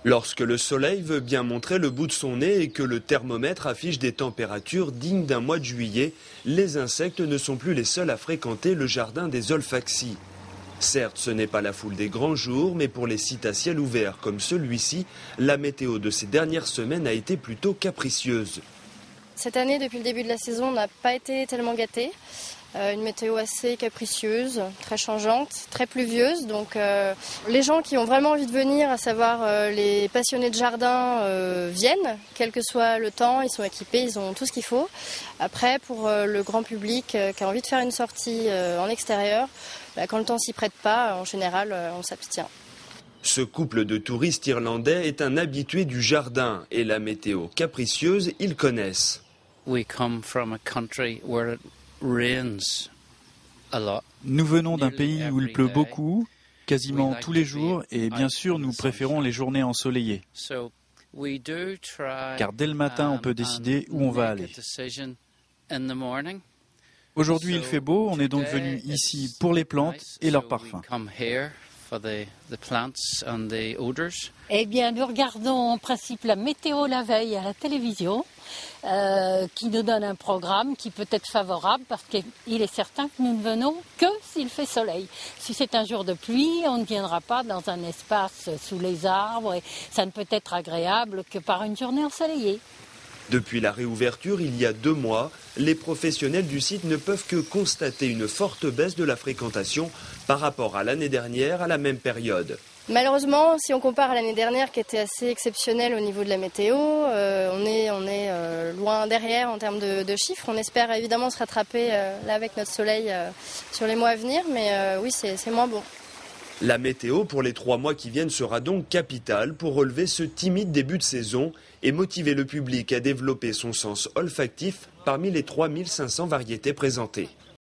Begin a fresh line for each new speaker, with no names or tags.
Lorsque le soleil veut bien montrer le bout de son nez et que le thermomètre affiche des températures dignes d'un mois de juillet, les insectes ne sont plus les seuls à fréquenter le jardin des Olfaxies. Certes, ce n'est pas la foule des grands jours, mais pour les sites à ciel ouvert comme celui-ci, la météo de ces dernières semaines a été plutôt capricieuse.
Cette année, depuis le début de la saison, on n'a pas été tellement gâtés. Une météo assez capricieuse, très changeante, très pluvieuse. Donc les gens qui ont vraiment envie de venir, à savoir les passionnés de jardin, viennent. Quel que soit le temps, ils sont équipés, ils ont tout ce qu'il faut. Après, pour le grand public qui a envie de faire une sortie en extérieur, quand le temps s'y prête pas, en général, on s'abstient.
Ce couple de touristes irlandais est un habitué du jardin et la météo capricieuse, ils connaissent.
We come from a country where it rains a lot.
Nous venons d'un pays où il pleut beaucoup, quasiment tous les jours, et bien sûr nous préférons les journées ensoleillées. Car dès le matin on peut décider où on va aller. Aujourd'hui il fait beau, on est donc venu ici pour les plantes et leurs parfums.
Eh bien, nous regardons en principe la météo la veille à la télévision, qui nous donne un programme qui peut être favorable parce qu'il est certain que nous ne venons que s'il fait soleil. Si c'est un jour de pluie, on ne viendra pas dans un espace sous les arbres et ça ne peut être agréable que par une journée ensoleillée.
Depuis la réouverture il y a 2 mois, les professionnels du site ne peuvent que constater une forte baisse de la fréquentation par rapport à l'année dernière à la même période.
Malheureusement, si on compare à l'année dernière qui était assez exceptionnelle au niveau de la météo, on est loin derrière en termes de chiffres. On espère évidemment se rattraper là avec notre soleil sur les mois à venir, mais oui, c'est moins bon.
La météo pour les 3 mois qui viennent sera donc capitale pour relever ce timide début de saison et motiver le public à développer son sens olfactif parmi les 3500 variétés présentées.